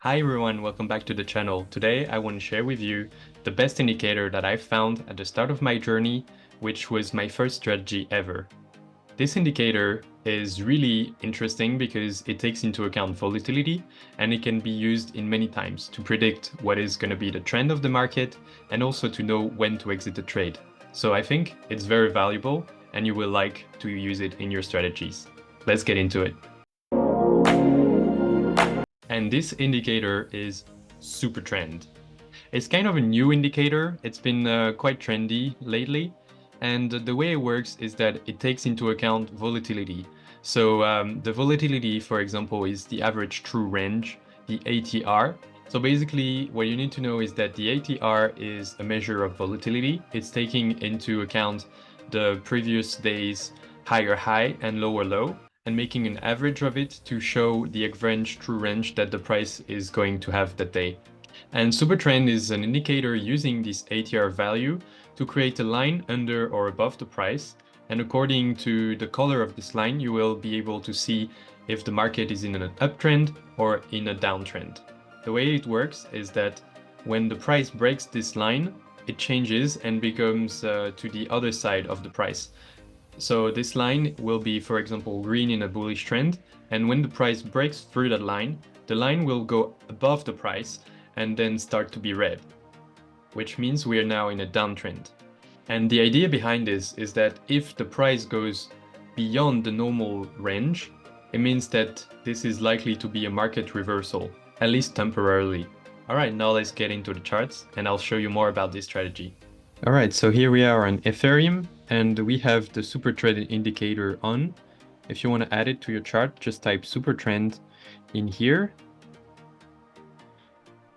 Hi everyone, welcome back to the channel. Today I want to share with you the best indicator that I found at the start of my journey, which was my first strategy ever. This indicator is really interesting because it takes into account volatility and it can be used in many times to predict what is going to be the trend of the market and also to know when to exit the trade. So I think it's very valuable and you will like to use it in your strategies. Let's get into it. And this indicator is SUPERTREND. It's kind of a new indicator. It's been quite trendy lately. And the way it works is that it takes into account volatility. So the volatility, for example, is the average true range, the ATR. So basically what you need to know is that the ATR is a measure of volatility. It's taking into account the previous day's higher high and lower low, and making an average of it to show the average true range that the price is going to have that day. And SUPERTREND is an indicator using this ATR value to create a line under or above the price. And according to the color of this line, you will be able to see if the market is in an uptrend or in a downtrend. The way it works is that when the price breaks this line, it changes and becomes to the other side of the price. So this line will be, for example, green in a bullish trend. And when the price breaks through that line, the line will go above the price and then start to be red, which means we are now in a downtrend. And the idea behind this is that if the price goes beyond the normal range, it means that this is likely to be a market reversal, at least temporarily. All right, now let's get into the charts and I'll show you more about this strategy. All right, so here we are on Ethereum and we have the SUPERTREND indicator on. If you want to add it to your chart, just type SUPERTREND in here.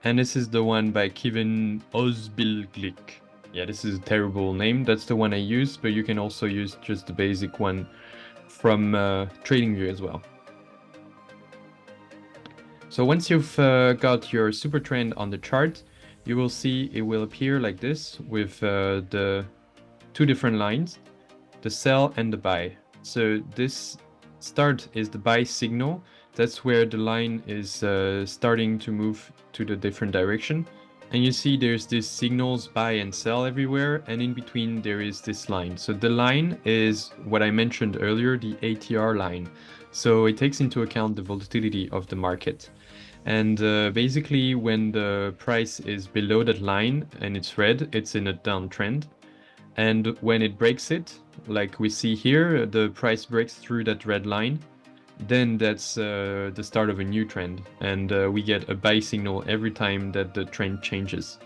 And this is the one by Kevin Osbilglick. Yeah, this is a terrible name. That's the one I use, but you can also use just the basic one from TradingView as well. So once you've got your SUPERTREND on the chart, you will see it will appear like this with the two different lines, the sell and the buy. So this start is the buy signal. That's where the line is starting to move to the different direction. And you see there's these signals buy and sell everywhere, and in between there is this line. So the line is what I mentioned earlier, the ATR line. So it takes into account the volatility of the market. And basically when the price is below that line and it's red, it's in a downtrend. And when it breaks it, like we see here, the price breaks through that red line, then that's the start of a new trend. And we get a buy signal every time that the trend changes.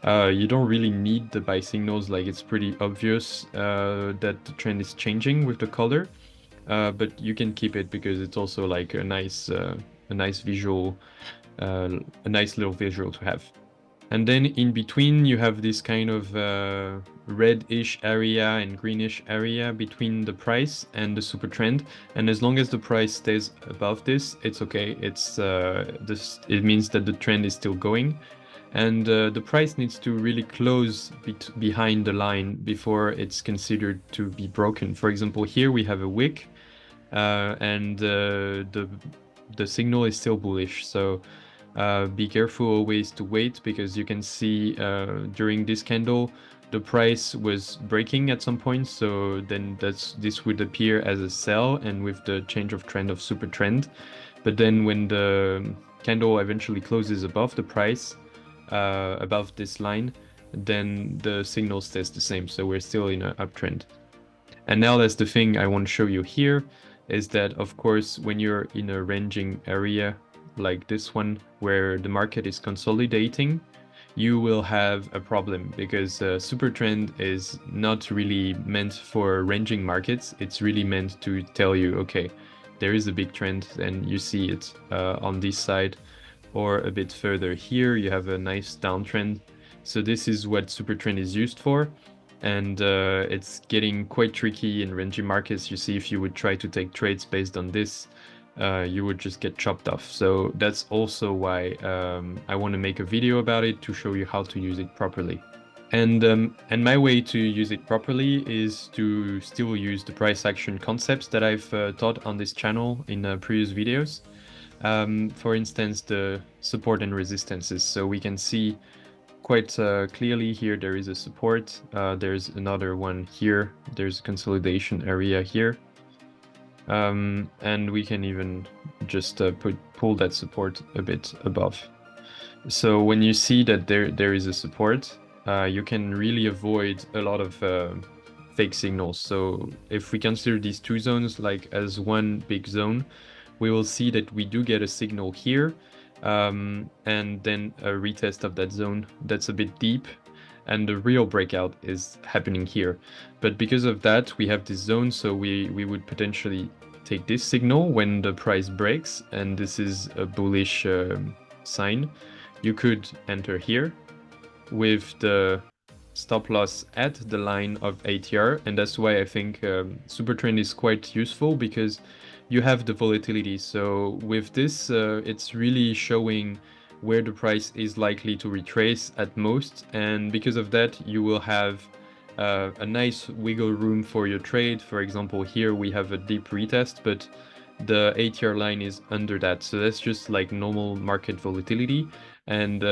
You don't really need the buy signals, like it's pretty obvious that the trend is changing with the color. But you can keep it because it's also like a nice visual, a nice little visual to have. And then in between you have this kind of reddish area and greenish area between the price and the SUPERTREND. And as long as the price stays above this, it's okay. It means that the trend is still going. And the price needs to really close behind the line before it's considered to be broken. For example, here we have a wick and the signal is still bullish. So be careful always to wait, because you can see during this candle the price was breaking at some point, so then this would appear as a sell and with the change of trend of SUPERTREND. But then when the candle eventually closes above the price, above this line, then the signal stays the same, so we're still in an uptrend. And now that's the thing I want to show you here, is that of course when you're in a ranging area like this one where the market is consolidating, you will have a problem, because SUPERTREND is not really meant for ranging markets. It's really meant to tell you, okay, there is a big trend and you see it on this side, or a bit further here you have a nice downtrend. So this is what SUPERTREND is used for. And it's getting quite tricky in ranging markets. You see, if you would try to take trades based on this, you would just get chopped off. So that's also why I want to make a video about it, to show you how to use it properly. And my way to use it properly is to still use the price action concepts that I've taught on this channel in previous videos. For instance, the support and resistances. So we can see quite clearly here there is a support. There's another one here. There's a consolidation area here. And we can even just pull that support a bit above. So when you see that there is a support, you can really avoid a lot of fake signals. So if we consider these two zones like as one big zone, we will see that we do get a signal here, and then a retest of that zone that's a bit deep, and the real breakout is happening here. But because of that, we have this zone, so we would potentially take this signal when the price breaks, and this is a bullish sign. You could enter here with the stop loss at the line of ATR, and that's why I think SUPERTREND is quite useful, because you have the volatility. So with this, it's really showing where the price is likely to retrace at most, and because of that, you will have a nice wiggle room for your trade. For example, here we have a deep retest, but the ATR line is under that, so that's just like normal market volatility. And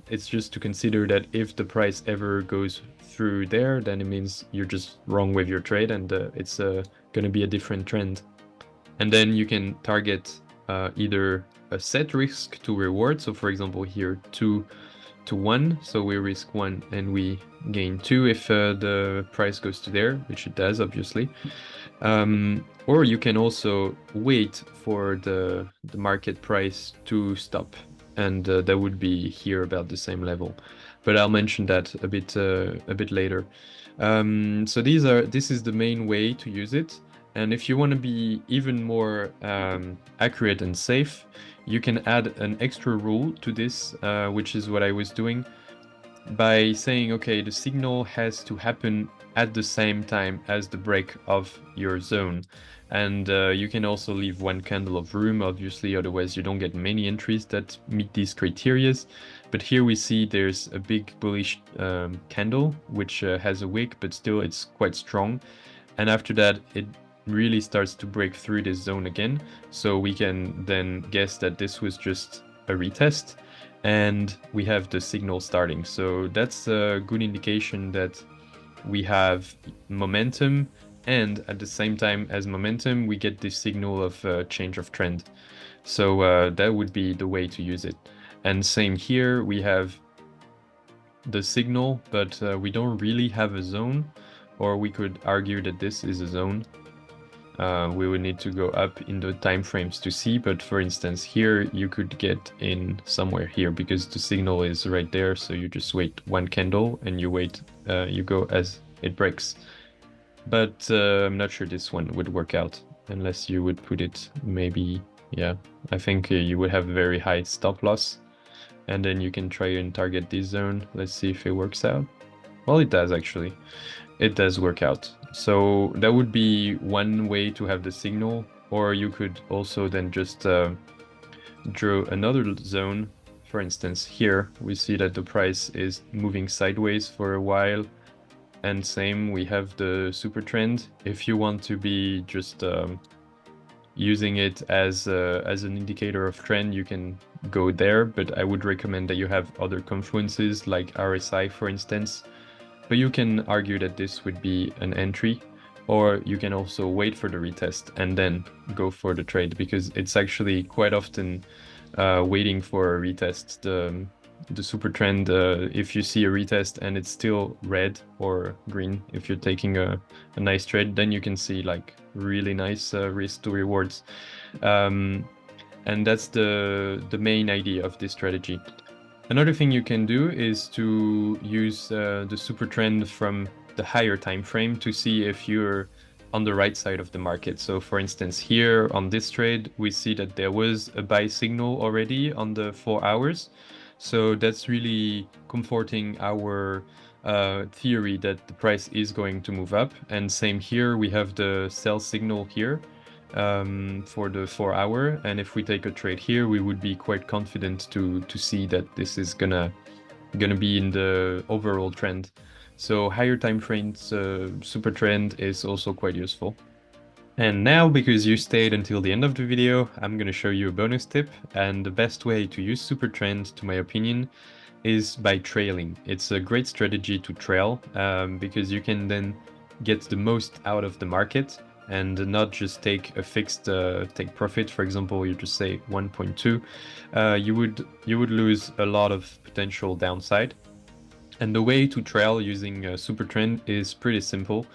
it's just to consider that if the price ever goes through there, then it means you're just wrong with your trade, and it's going to be a different trend. And then you can target either a set risk to reward. So for example, here 2 to 1. So we risk 1 and we gain 2 if the price goes to there, which it does, obviously. Or you can also wait for the market price to stop, and that would be here about the same level. But I'll mention that a bit later. So this is the main way to use it. And if you want to be even more accurate and safe, you can add an extra rule to this, which is what I was doing, by saying, okay, the signal has to happen at the same time as the break of your zone. And you can also leave one candle of room, obviously, otherwise you don't get many entries that meet these criteria. But here we see there's a big bullish candle, which has a wick, but still it's quite strong. And after that, it really starts to break through this zone again. So we can then guess that this was just a retest, and we have the signal starting. So that's a good indication that we have momentum, and at the same time as momentum, we get this signal of change of trend. So that would be the way to use it. And same here, we have the signal, but we don't really have a zone, or we could argue that this is a zone. We would need to go up in the time frames to see, but for instance here you could get in somewhere here because the signal is right there. So you just wait one candle and you wait, you go as it breaks. But I'm not sure this one would work out unless you would put it maybe, yeah, I think you would have a very high stop loss, and then you can try and target this zone. Let's see if it works out. Well, it does actually. It does work out. So that would be one way to have the signal, or you could also then just draw another zone. For instance, here we see that the price is moving sideways for a while, and same, we have the super trend. If you want to be just using it as an indicator of trend, you can go there, but I would recommend that you have other confluences like RSI, for instance. But you can argue that this would be an entry, or you can also wait for the retest and then go for the trade, because it's actually quite often waiting for a retest. The super trend, if you see a retest and it's still red or green, if you're taking a nice trade, then you can see like really nice risk to rewards. And that's the main idea of this strategy. Another thing you can do is to use the super trend from the higher time frame to see if you're on the right side of the market. So for instance, here on this trade, we see that there was a buy signal already on the 4 hours. So that's really comforting our theory that the price is going to move up. And same here, we have the sell signal here for the 4 hour, and if we take a trade here, we would be quite confident to see that this is gonna be in the overall trend. So higher time frames super trend is also quite useful. And now, because you stayed until the end of the video, I'm going to show you a bonus tip. And the best way to use SUPERTREND, to my opinion, is by trailing. It's a great strategy to trail because you can then get the most out of the market and not just take a fixed take profit. For example, you just say 1.2, you would lose a lot of potential downside. And the way to trail using SUPERTREND is pretty simple.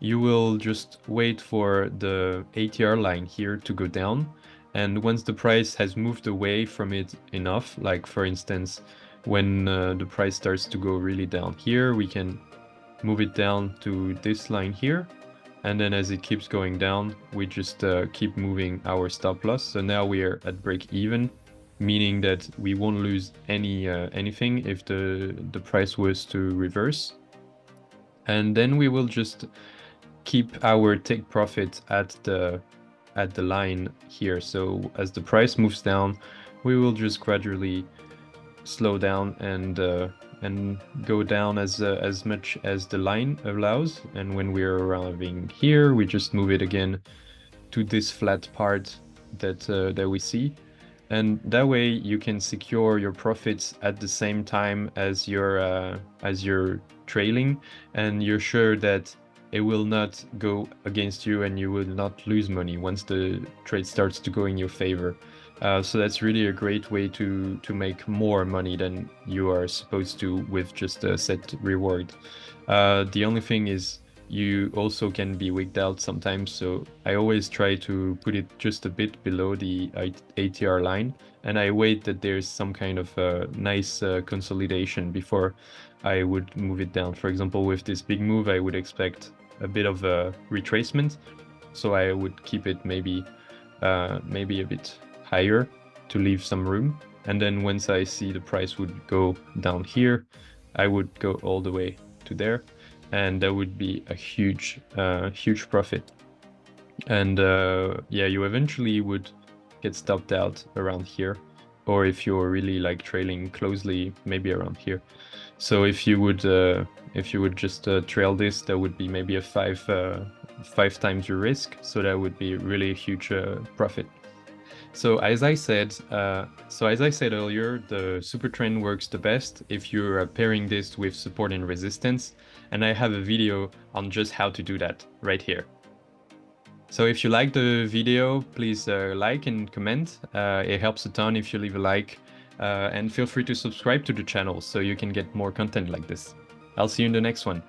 You will just wait for the ATR line here to go down. And once the price has moved away from it enough, like for instance, when the price starts to go really down here, we can move it down to this line here. And then as it keeps going down, we just keep moving our stop loss. So now we are at break even, meaning that we won't lose anything if the price was to reverse. And then we will just keep our take profit at the line here. So as the price moves down, we will just gradually slow down and go down as much as the line allows. And when we're arriving here, we just move it again to this flat part that we see. And that way you can secure your profits at the same time as you're trailing, and you're sure that it will not go against you and you will not lose money once the trade starts to go in your favor. So that's really a great way to make more money than you are supposed to with just a set reward. The only thing is you also can be wigged out sometimes, so I always try to put it just a bit below the ATR line, and I wait that there's some kind of nice consolidation before I would move it down. For example, with this big move, I would expect a bit of a retracement, so I would keep it maybe a bit higher to leave some room. And then once I see the price would go down here, I would go all the way to there, and that would be a huge profit. And yeah, you eventually would get stopped out around here, or if you're really like trailing closely, maybe around here. So if you would just trail this, that would be maybe a five times your risk. So that would be really a huge profit. So as I said earlier, the SUPERTREND works the best if you're pairing this with support and resistance, and I have a video on just how to do that right here. So if you like the video, please like and comment. It helps a ton if you leave a like, and feel free to subscribe to the channel so you can get more content like this. I'll see you in the next one.